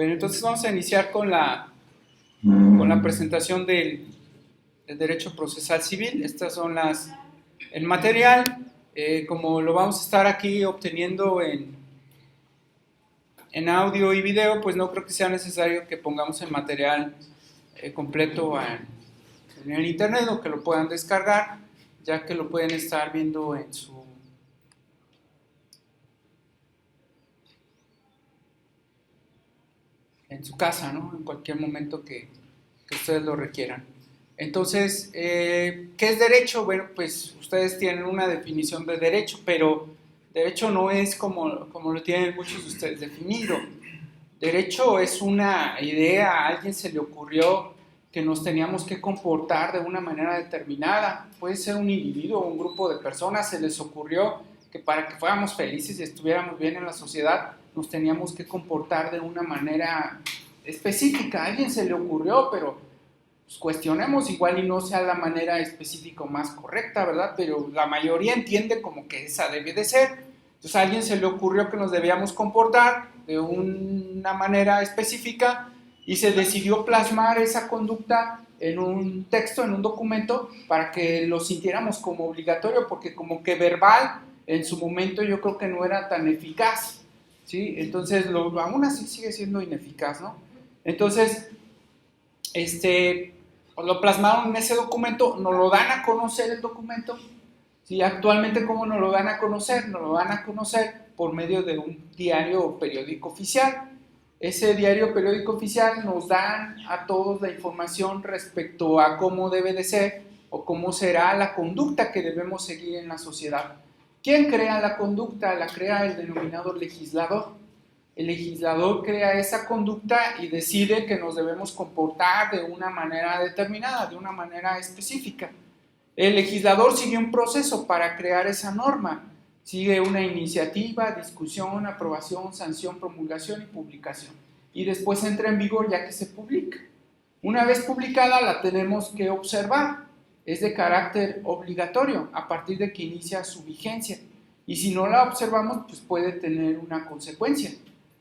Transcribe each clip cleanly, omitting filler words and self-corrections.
Bueno, entonces vamos a iniciar con la presentación del derecho procesal civil. Estas son el material, como lo vamos a estar aquí obteniendo en audio y video, pues no creo que sea necesario que pongamos el material completo en el internet o que lo puedan descargar, ya que lo pueden estar viendo en su casa, ¿no? En cualquier momento que ustedes lo requieran. Entonces, ¿qué es derecho? Bueno, pues ustedes tienen una definición de derecho, pero derecho no es como lo tienen muchos de ustedes definido. Derecho es una idea, a alguien se le ocurrió que nos teníamos que comportar de una manera determinada. Puede ser un individuo o un grupo de personas, se les ocurrió que para que fuéramos felices y estuviéramos bien en la sociedad, nos teníamos que comportar de una manera específica. A alguien se le ocurrió, pero pues cuestionemos, igual y no sea la manera específica más correcta, ¿verdad? Pero la mayoría entiende como que esa debe de ser. Entonces a alguien se le ocurrió que nos debíamos comportar de una manera específica y se decidió plasmar esa conducta en un texto, en un documento, para que lo sintiéramos como obligatorio, porque como que verbal en su momento yo creo que no era tan eficaz, ¿sí? Entonces aún así sigue siendo ineficaz, ¿no? Entonces, lo plasmaron en ese documento, nos lo dan a conocer el documento. ¿Sí? Actualmente, ¿cómo nos lo dan a conocer? Nos lo dan a conocer por medio de un diario o periódico oficial. Ese diario o periódico oficial nos dan a todos la información respecto a cómo debe de ser o cómo será la conducta que debemos seguir en la sociedad. ¿Quién crea la conducta? La crea el denominado legislador. El legislador crea esa conducta y decide que nos debemos comportar de una manera determinada, de una manera específica. El legislador sigue un proceso para crear esa norma. Sigue una iniciativa, discusión, aprobación, sanción, promulgación y publicación. Y después entra en vigor ya que se publica. Una vez publicada la tenemos que observar. Es de carácter obligatorio a partir de que inicia su vigencia. Y si no la observamos, pues puede tener una consecuencia.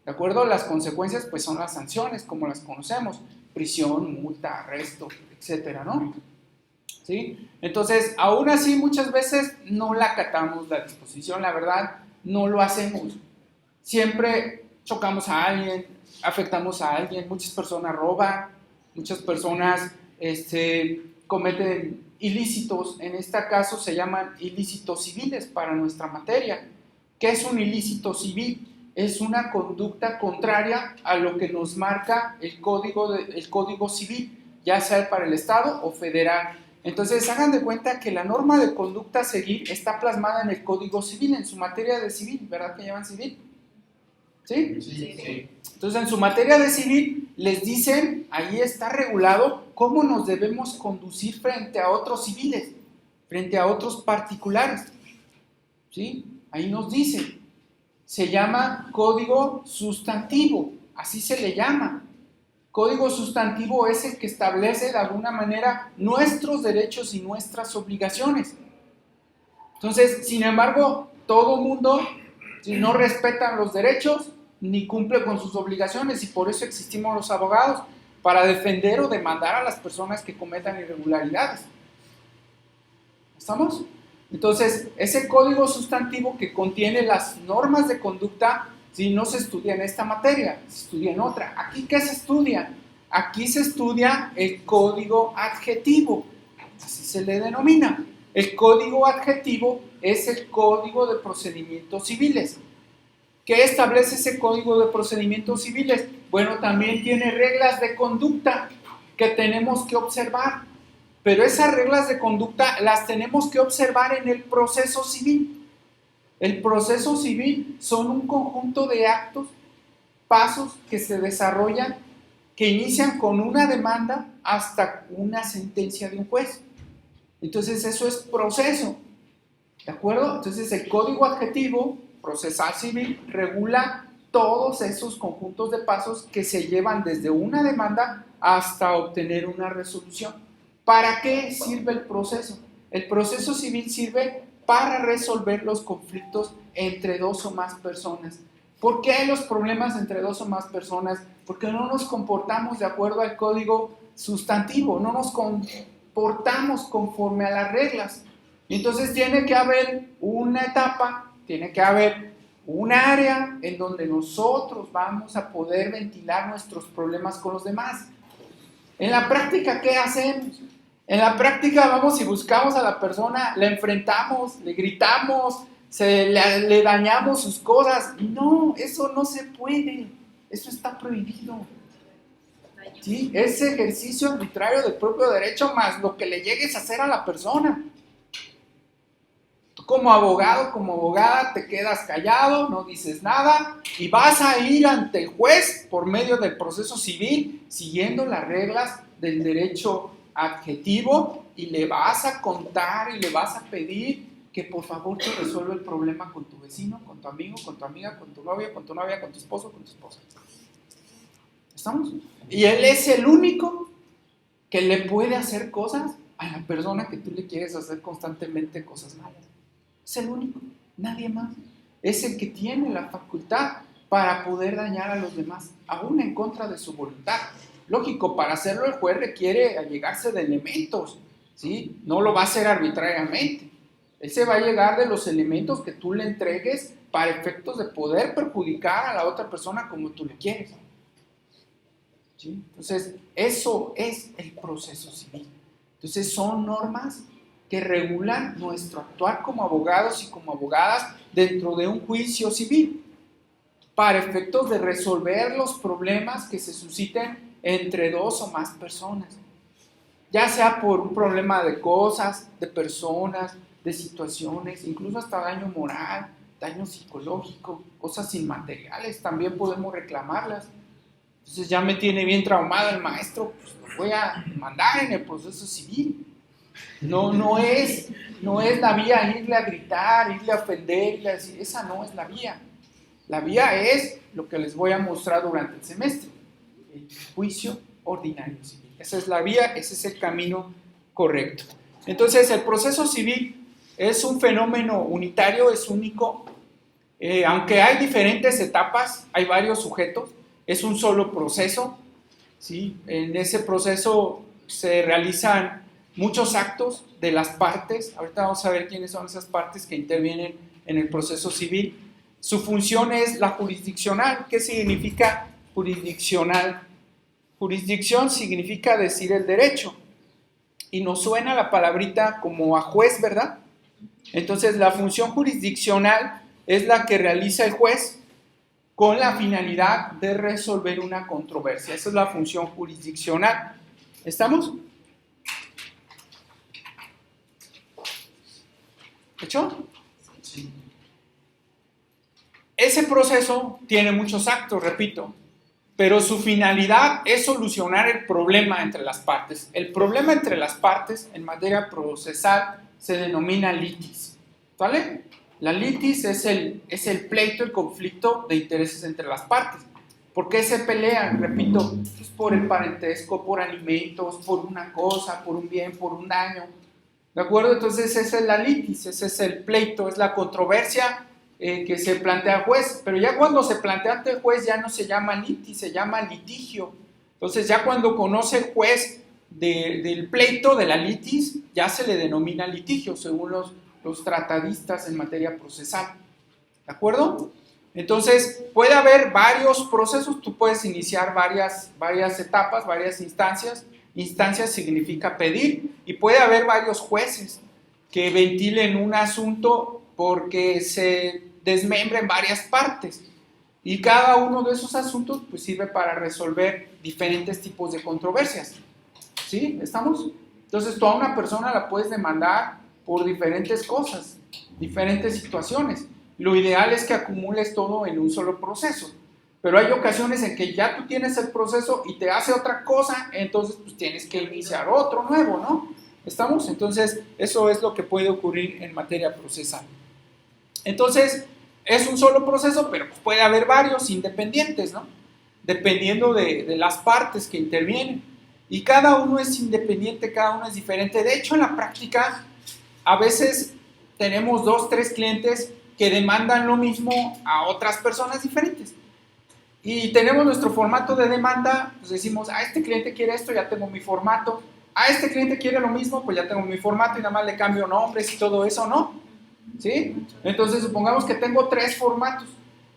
¿De acuerdo? Las consecuencias pues son las sanciones, como las conocemos. Prisión, multa, arresto, etcétera, ¿no? ¿Sí? Entonces, aún así muchas veces no la acatamos la disposición, la verdad, no lo hacemos. Siempre chocamos a alguien, afectamos a alguien, muchas personas roban, muchas personas cometen ilícitos, en este caso se llaman ilícitos civiles para nuestra materia. ¿Qué es un ilícito civil? Es una conducta contraria a lo que nos marca el código civil, ya sea para el Estado o federal. Entonces, hagan de cuenta que la norma de conducta a seguir está plasmada en el Código Civil, en su materia de civil, ¿verdad que llevan civil? ¿Sí? Sí. Entonces, en su materia de civil les dicen, ahí está regulado cómo nos debemos conducir frente a otros civiles, frente a otros particulares. ¿Sí? Ahí nos dice. Se llama código sustantivo, así se le llama. Código sustantivo es el que establece de alguna manera nuestros derechos y nuestras obligaciones. Entonces, sin embargo, todo mundo, si no respetan los derechos, ni cumple con sus obligaciones, y por eso existimos los abogados, para defender o demandar a las personas que cometan irregularidades. ¿Estamos? Entonces, ese código sustantivo que contiene las normas de conducta, si no se estudia en esta materia, se estudia en otra. ¿Aquí qué se estudia? Aquí se estudia el código adjetivo, así se le denomina. El código adjetivo es el código de procedimientos civiles. ¿Qué establece ese código de procedimientos civiles? Bueno, también tiene reglas de conducta que tenemos que observar. Pero esas reglas de conducta las tenemos que observar en el proceso civil. El proceso civil son un conjunto de actos, pasos que se desarrollan, que inician con una demanda hasta una sentencia de un juez. Entonces eso es proceso, ¿de acuerdo? Entonces el código adjetivo procesal civil regula todos esos conjuntos de pasos que se llevan desde una demanda hasta obtener una resolución. ¿Para qué sirve el proceso? El proceso civil sirve para resolver los conflictos entre dos o más personas ¿Por qué hay los problemas entre dos o más personas? Porque no nos comportamos de acuerdo al código sustantivo, no nos comportamos conforme a las reglas. Y entonces tiene que haber una etapa, tiene que haber un área en donde nosotros vamos a poder ventilar nuestros problemas con los demás. En la práctica, ¿qué hacemos? En la práctica vamos y buscamos a la persona, la enfrentamos, le gritamos, le dañamos sus cosas. No, eso no se puede, eso está prohibido. ¿Sí? Ese ejercicio arbitrario del propio derecho más lo que le llegues a hacer a la persona. Tú como abogado, como abogada, te quedas callado, no dices nada y vas a ir ante el juez por medio del proceso civil, siguiendo las reglas del derecho adjetivo, y le vas a contar y le vas a pedir que por favor te resuelva el problema con tu vecino, con tu amigo, con tu amiga, con tu novia, con tu novia, con tu esposo, con tu esposa. ¿Estamos? Y él es el único que le puede hacer cosas a la persona que tú le quieres hacer constantemente cosas malas. Es el único, nadie más. Es el que tiene la facultad para poder dañar a los demás, aún en contra de su voluntad. Lógico, para hacerlo el juez requiere allegarse de elementos, ¿sí? No lo va a hacer arbitrariamente. Él se va a llegar de los elementos que tú le entregues para efectos de poder perjudicar a la otra persona como tú le quieres. ¿Sí? Entonces, eso es el proceso civil. Entonces, son normas que regulan nuestro actuar como abogados y como abogadas dentro de un juicio civil, para efectos de resolver los problemas que se susciten entre dos o más personas, ya sea por un problema de cosas, de personas, de situaciones, incluso hasta daño moral, daño psicológico, cosas inmateriales, también podemos reclamarlas. Entonces ya me tiene bien traumado el maestro, pues lo voy a mandar en el proceso civil. No es la vía irle a gritar, irle a ofender, irle a decir, esa no es la vía. La vía es lo que les voy a mostrar durante el semestre, el juicio ordinario civil. Esa es la vía, ese es el camino correcto. Entonces, el proceso civil es un fenómeno unitario, es único, aunque hay diferentes etapas, hay varios sujetos, es un solo proceso, ¿sí? En ese proceso se realizan muchos actos de las partes. Ahorita vamos a ver quiénes son esas partes que intervienen en el proceso civil. Su función es la jurisdiccional. ¿Qué significa jurisdiccional? Jurisdicción significa decir el derecho. Y nos suena la palabrita como a juez, ¿verdad? Entonces, la función jurisdiccional es la que realiza el juez con la finalidad de resolver una controversia. Esa es la función jurisdiccional. ¿Estamos? ¿Hecho? Sí. Ese proceso tiene muchos actos, repito, pero su finalidad es solucionar el problema entre las partes. El problema entre las partes en materia procesal se denomina litis, ¿vale? La litis es el pleito, el conflicto de intereses entre las partes. ¿Por qué se pelean? Repito, pues por el parentesco, por alimentos, por una cosa, por un bien, por un daño. ¿De acuerdo? Entonces esa es la litis, ese es el pleito, es la controversia que se plantea al juez. Pero ya cuando se plantea ante el juez ya no se llama litis, se llama litigio. Entonces ya cuando conoce el juez del pleito, de la litis, ya se le denomina litigio, según los tratadistas en materia procesal. ¿De acuerdo? Entonces, puede haber varios procesos, tú puedes iniciar varias etapas, varias instancias. Instancias significa pedir, y puede haber varios jueces que ventilen un asunto porque se desmembra en varias partes. Y cada uno de esos asuntos pues, sirve para resolver diferentes tipos de controversias. ¿Sí? ¿Estamos? Entonces, tú a una persona la puedes demandar por diferentes cosas, diferentes situaciones. Lo ideal es que acumules todo en un solo proceso. Pero hay ocasiones en que ya tú tienes el proceso y te hace otra cosa, entonces pues tienes que iniciar otro nuevo, ¿no? ¿Estamos? Entonces, eso es lo que puede ocurrir en materia procesal. Entonces, es un solo proceso, pero pues puede haber varios independientes, ¿no? Dependiendo de las partes que intervienen. Y cada uno es independiente, cada uno es diferente. De hecho, en la práctica, a veces tenemos 2, 3 clientes que demandan lo mismo a otras personas diferentes. Y tenemos nuestro formato de demanda, pues decimos, este cliente quiere esto, ya tengo mi formato. Este cliente quiere lo mismo, pues ya tengo mi formato y nada más le cambio nombres y todo eso, ¿no? ¿Sí? Entonces, supongamos que tengo 3 formatos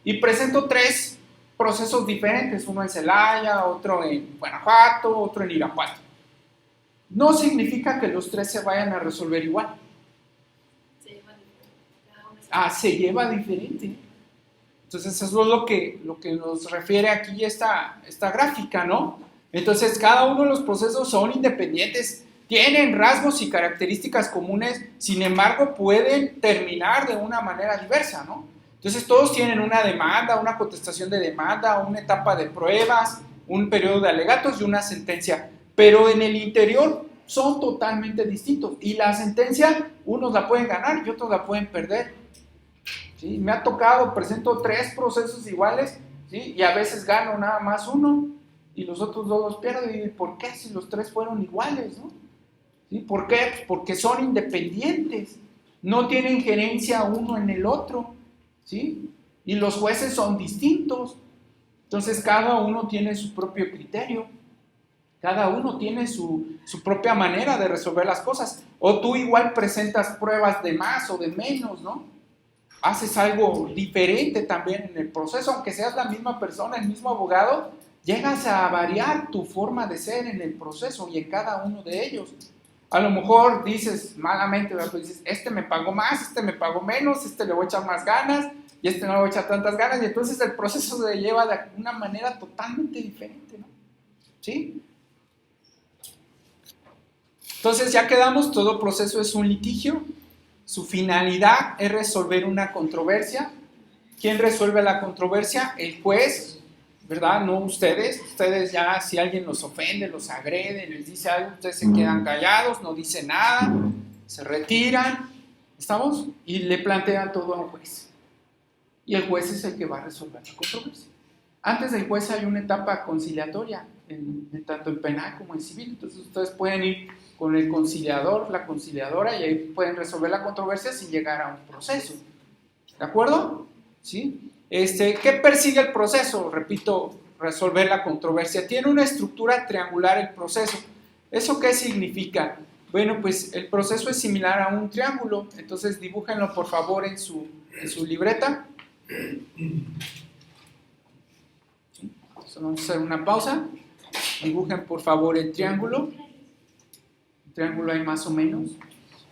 y presento 3 procesos diferentes, uno en Celaya, otro en Guanajuato, otro en Irapuato. No significa que los 3 se vayan a resolver igual. Se lleva diferente. Entonces, eso es lo que nos refiere aquí esta gráfica, ¿no? Entonces, cada uno de los procesos son independientes, tienen rasgos y características comunes, sin embargo, pueden terminar de una manera diversa, ¿no? Entonces, todos tienen una demanda, una contestación de demanda, una etapa de pruebas, un periodo de alegatos y una sentencia, pero en el interior son totalmente distintos. Y la sentencia, unos la pueden ganar y otros la pueden perder. ¿Sí? Me ha tocado, presento 3 procesos iguales, ¿sí? Y a veces gano nada más uno y los otros 2 los pierdo. ¿Y por qué si los 3 fueron iguales, no? ¿Sí? ¿Por qué? Pues porque son independientes, no tienen injerencia uno en el otro, ¿sí? Y los jueces son distintos. Entonces cada uno tiene su propio criterio, cada uno tiene su propia manera de resolver las cosas. O tú igual presentas pruebas de más o de menos, ¿no? Haces algo diferente también en el proceso, aunque seas la misma persona, el mismo abogado, llegas a variar tu forma de ser en el proceso y en cada uno de ellos. A lo mejor dices malamente, ¿verdad? Pues dices, este me pagó más, este me pagó menos, este le voy a echar más ganas y este no le voy a echar tantas ganas, y entonces el proceso se lleva de una manera totalmente diferente, ¿no? ¿Sí? Entonces ya quedamos, todo proceso es un litigio. Su finalidad es resolver una controversia. ¿Quién resuelve la controversia? El juez, ¿verdad? No ustedes. Ustedes ya, si alguien los ofende, los agrede, les dice algo, ustedes se quedan callados, no dicen nada, se retiran, ¿estamos? Y le plantean todo a un juez. Y el juez es el que va a resolver la controversia. Antes del juez hay una etapa conciliatoria, tanto en penal como en civil. Entonces ustedes pueden ir con el conciliador, la conciliadora, y ahí pueden resolver la controversia sin llegar a un proceso. ¿De acuerdo? ¿Sí? ¿Qué persigue el proceso? Repito, resolver la controversia. Tiene una estructura triangular el proceso. ¿Eso qué significa? Bueno, pues el proceso es similar a un triángulo. Entonces dibújenlo por favor en su libreta. Vamos a hacer una pausa. Dibujen por favor el triángulo. El triángulo hay más o menos.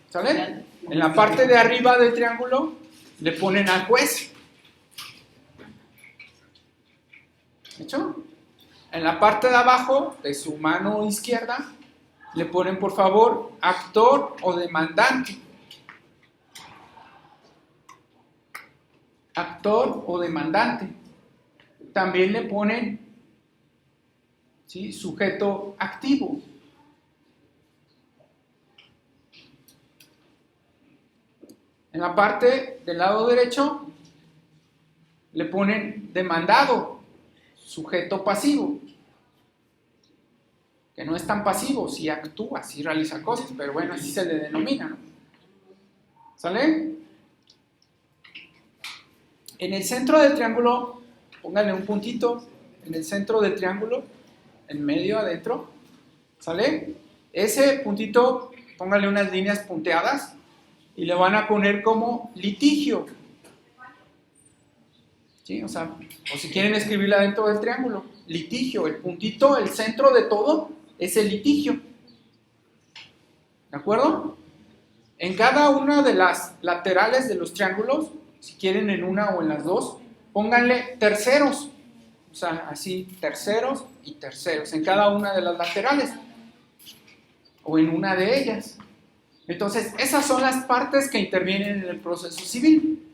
¿Sale? En la parte de arriba del triángulo le ponen al juez. ¿Hecho? En la parte de abajo de su mano izquierda le ponen por favor actor o demandante. Actor o demandante. También le ponen, ¿sí?, sujeto activo. En la parte del lado derecho le ponen demandado, sujeto pasivo, que no es tan pasivo, sí actúa, sí realiza cosas, pero bueno, así se le denomina, ¿no? ¿Sale? En el centro del triángulo, pónganle un puntito, en el centro del triángulo, en medio, adentro, ¿sale? Ese puntito, pónganle unas líneas punteadas y le van a poner como litigio. ¿Sí? O si quieren escribirla dentro del triángulo, litigio, el puntito, el centro de todo es el litigio. ¿De acuerdo? En cada una de las laterales de los triángulos, si quieren en una o en las dos, pónganle terceros. O sea, así, terceros y terceros en cada una de las laterales o en una de ellas. Entonces, esas son las partes que intervienen en el proceso civil.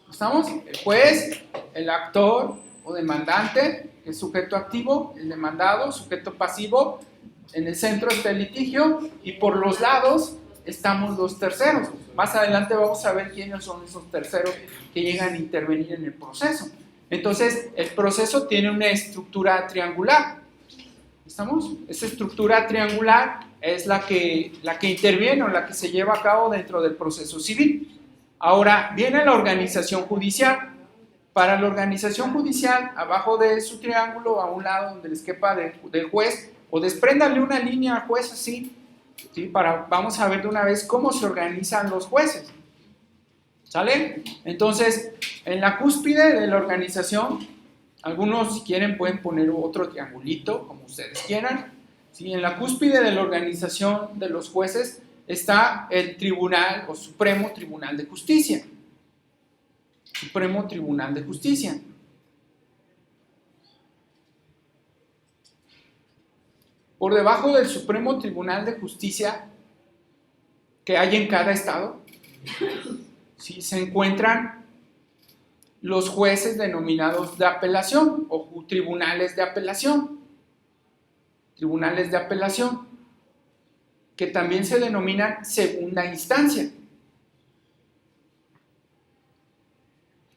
¿Estamos? El juez, el actor o demandante, el sujeto activo, el demandado, sujeto pasivo, en el centro está el litigio y por los lados estamos los terceros. Más adelante vamos a ver quiénes son esos terceros que llegan a intervenir en el proceso. Entonces, el proceso tiene una estructura triangular. ¿Estamos? Esa estructura triangular es la que interviene o la que se lleva a cabo dentro del proceso civil. Ahora viene la organización judicial. Para la organización judicial, abajo de su triángulo, a un lado donde les quepa del juez, o despréndanle una línea al juez así, ¿sí? Vamos a ver de una vez cómo se organizan los jueces. ¿Sale? Entonces, en la cúspide de la organización, algunos si quieren pueden poner otro triangulito, como ustedes quieran. ¿Sí? En la cúspide de la organización de los jueces está el Tribunal o Supremo Tribunal de Justicia. Supremo Tribunal de Justicia. Por debajo del Supremo Tribunal de Justicia que hay en cada estado, ¿sí? Se encuentran los jueces denominados de apelación o tribunales de apelación. Tribunales de apelación, que también se denominan segunda instancia.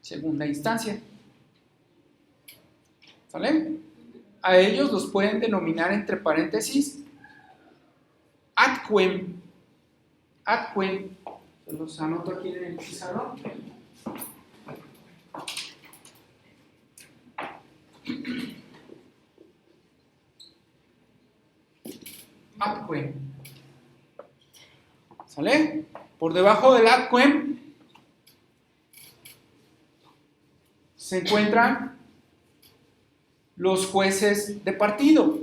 Segunda instancia. ¿Sale? A ellos los pueden denominar entre paréntesis ad quem. Ad quem. Se los anoto aquí en el pizarrón. Ad quem. ¿Sale? Por debajo del ad quem se encuentran los jueces de partido.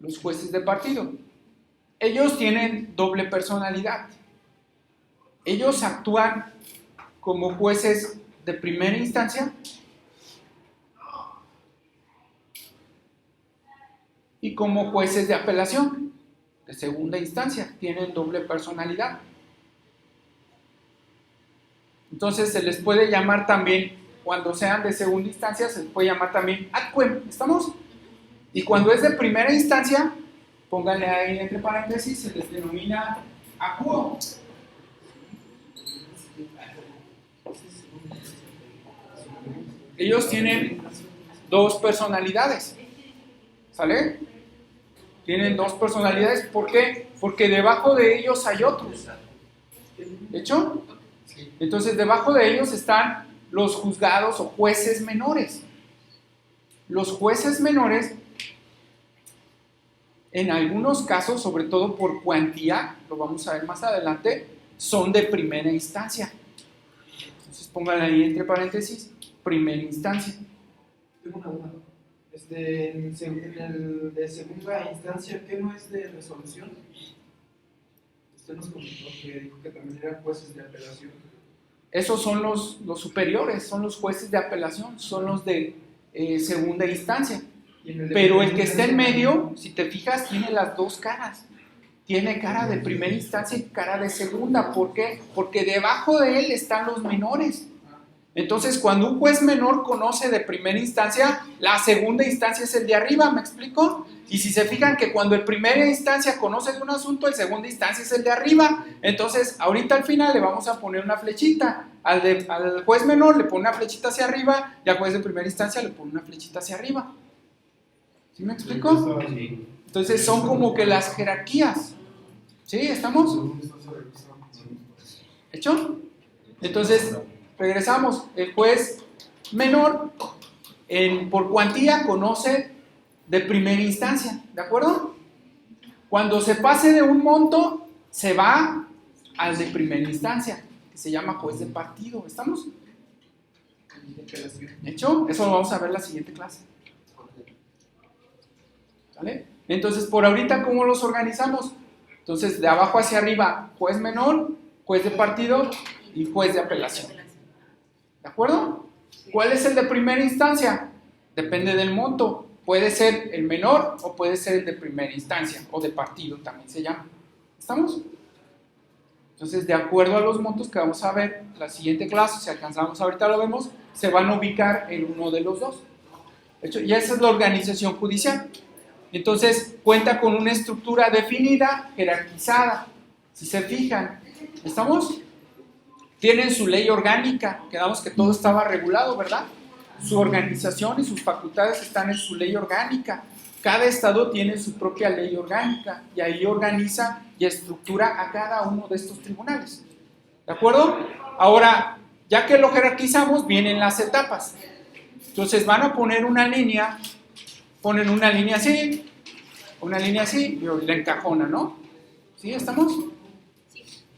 Los jueces de partido. Ellos tienen doble personalidad. Ellos actúan como jueces de primera instancia y como jueces de apelación de segunda instancia. Tienen doble personalidad. Entonces se les puede llamar también, cuando sean de segunda instancia, se les puede llamar también ad quem. ¿Estamos? Y cuando es de primera instancia, pónganle ahí entre paréntesis, se les denomina a quo. Ellos tienen dos personalidades. ¿Sale? Tienen dos personalidades. ¿Por qué? Porque debajo de ellos hay otros. ¿De hecho? Entonces, debajo de ellos están los juzgados o jueces menores. Los jueces menores, en algunos casos, sobre todo por cuantía, lo vamos a ver más adelante, son de primera instancia. Entonces, pongan ahí entre paréntesis, primera instancia. Tengo una duda. En el de segunda instancia, ¿qué no es de resolución? Usted nos comentó que dijo que también eran jueces de apelación. Esos son los superiores, son los jueces de apelación, son los de segunda instancia. Pero el que está en medio, si te fijas, tiene las dos caras. Tiene cara de primera instancia y cara de segunda. ¿Por qué? Porque debajo de él están los menores. Entonces, cuando un juez menor conoce de primera instancia, la segunda instancia es el de arriba, ¿me explico? Y si se fijan que cuando el primera instancia conoce de un asunto, el segunda instancia es el de arriba. Entonces, ahorita al final le vamos a poner una flechita. Al juez menor le pone una flechita hacia arriba y al juez de primera instancia le pone una flechita hacia arriba. ¿Sí me explico? Entonces, son como que las jerarquías. ¿Sí? ¿Estamos? ¿Hecho? Entonces, regresamos. El juez menor, por cuantía, conoce de primera instancia. ¿De acuerdo? Cuando se pase de un monto, se va al de primera instancia, que se llama juez de partido. ¿Estamos? ¿Hecho? Eso lo vamos a ver en la siguiente clase. ¿Vale? Entonces, por ahorita, ¿cómo los organizamos? Entonces, de abajo hacia arriba, juez menor, juez de partido y juez de apelación. ¿De acuerdo? ¿Cuál es el de primera instancia? Depende del monto. Puede ser el menor o puede ser el de primera instancia o de partido también se llama. ¿Estamos? Entonces, de acuerdo a los montos que vamos a ver en la siguiente clase, si alcanzamos ahorita lo vemos, se van a ubicar en uno de los dos. De hecho, y esa es la organización judicial. Entonces, cuenta con una estructura definida, jerarquizada. Si se fijan, ¿estamos? Tienen su ley orgánica, quedamos que todo estaba regulado, ¿verdad? Su organización y sus facultades están en su ley orgánica. Cada estado tiene su propia ley orgánica y ahí organiza y estructura a cada uno de estos tribunales. ¿De acuerdo? Ahora, ya que lo jerarquizamos, vienen las etapas. Entonces van a poner una línea, ponen una línea así y la encajonan, ¿no? ¿Sí? ¿Estamos?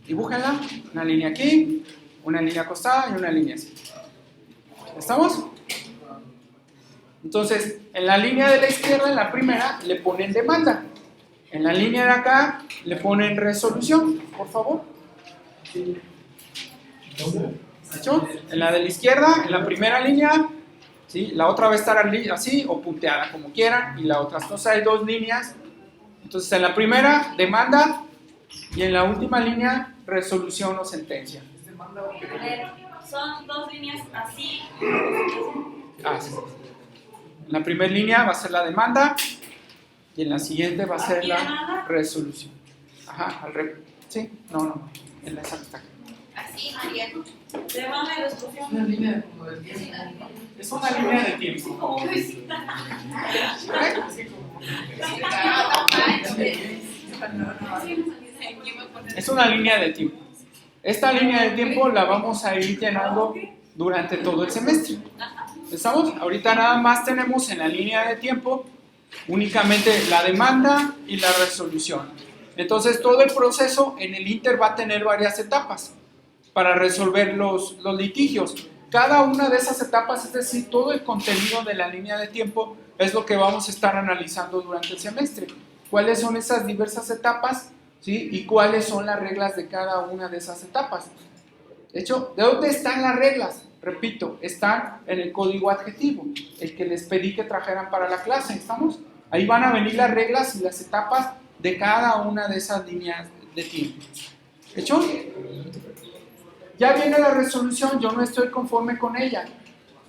Dibújenla, una línea aquí, una línea acostada y una línea así. ¿Estamos? Entonces, en la línea de la izquierda, en la primera, le ponen demanda. En la línea de acá, le ponen resolución, por favor. ¿Hecho? En la de la izquierda, en la primera línea, ¿sí? La otra va a estar así o punteada, como quieran, y la otra. Entonces hay dos líneas. Entonces, en la primera, demanda, y en la última línea, resolución o sentencia. Son dos líneas así. Sí. En la primera línea va a ser la demanda y en la siguiente va a ser la resolución. Ajá, sí, no, en la exacta. Así, María. Demanda y resolución. Es una línea como de tiempo. Es una línea de tiempo. Como visita. Es una línea de tiempo. Esta línea de tiempo la vamos a ir llenando durante todo el semestre. ¿Estamos? Ahorita nada más tenemos en la línea de tiempo únicamente la demanda y la resolución. Entonces todo el proceso en el Inter va a tener varias etapas para resolver los litigios. Cada una de esas etapas, es decir, todo el contenido de la línea de tiempo es lo que vamos a estar analizando durante el semestre. ¿Cuáles son esas diversas etapas? ¿Sí? Y cuáles son las reglas de cada una de esas etapas. De hecho, ¿de dónde están las reglas? Repito, están en el código adjetivo, el que les pedí que trajeran para la clase. ¿Estamos? Ahí van a venir las reglas y las etapas de cada una de esas líneas de tiempo. ¿Hecho? Ya viene la resolución, yo no estoy conforme con ella.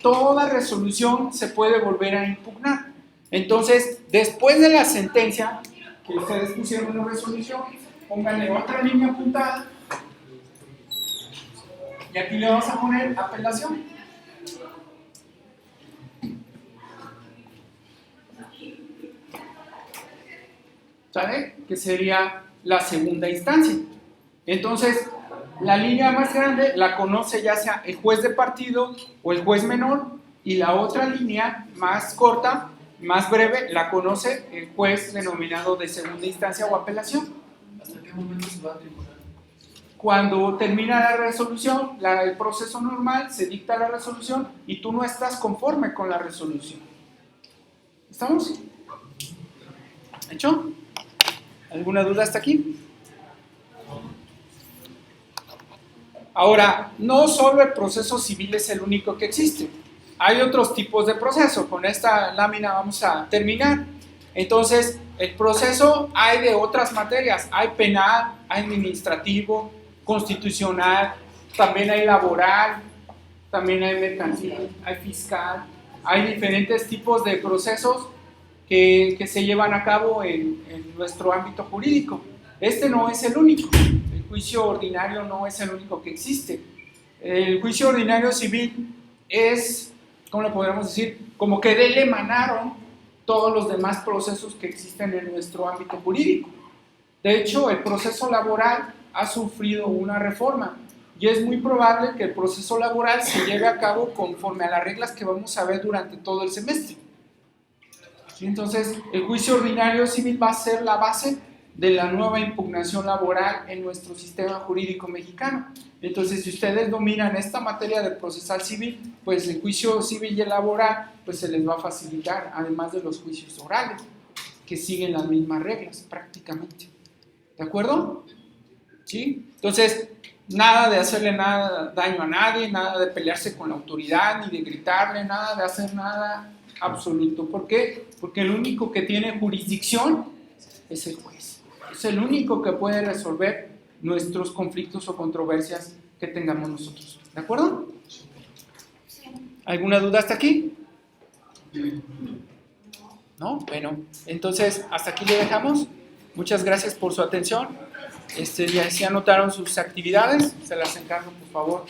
Toda resolución se puede volver a impugnar. Entonces, después de la sentencia, que ustedes pusieron una resolución, pónganle otra línea apuntada y aquí le vamos a poner apelación. ¿Sale? Que sería la segunda instancia. Entonces, la línea más grande la conoce ya sea el juez de partido o el juez menor, y la otra línea más corta, más breve, la conoce el juez denominado de segunda instancia o apelación. ¿Hasta qué momento se va a tribunal? Cuando termina la resolución, el proceso normal, se dicta la resolución y tú no estás conforme con la resolución. ¿Estamos? ¿Hecho? ¿Alguna duda hasta aquí? Ahora, no solo el proceso civil es el único que existe. Hay otros tipos de proceso. Con esta lámina vamos a terminar. Entonces, el proceso hay de otras materias. Hay penal, hay administrativo, constitucional, también hay laboral, también hay mercantil, hay fiscal. Hay diferentes tipos de procesos que se llevan a cabo en nuestro ámbito jurídico. Este no es el único. El juicio ordinario no es el único que existe. El juicio ordinario civil es, ¿cómo le podríamos decir? Como que de él emanaron todos los demás procesos que existen en nuestro ámbito jurídico. De hecho, el proceso laboral ha sufrido una reforma y es muy probable que el proceso laboral se lleve a cabo conforme a las reglas que vamos a ver durante todo el semestre. ¿Sí? Entonces, el juicio ordinario civil va a ser la base de la nueva impugnación laboral en nuestro sistema jurídico mexicano. Entonces, si ustedes dominan esta materia del procesal civil, pues el juicio civil y el laboral pues se les va a facilitar, además de los juicios orales, que siguen las mismas reglas prácticamente. ¿De acuerdo? ¿Sí? Entonces, nada de hacerle daño a nadie, nada de pelearse con la autoridad, ni de gritarle, nada de hacer nada absoluto. ¿Por qué? Porque el único que tiene jurisdicción es el juez. Es el único que puede resolver nuestros conflictos o controversias que tengamos nosotros. ¿De acuerdo? ¿Alguna duda hasta aquí? ¿No? Bueno, entonces hasta aquí le dejamos. Muchas gracias por su atención. Ya anotaron sus actividades, se las encargo por favor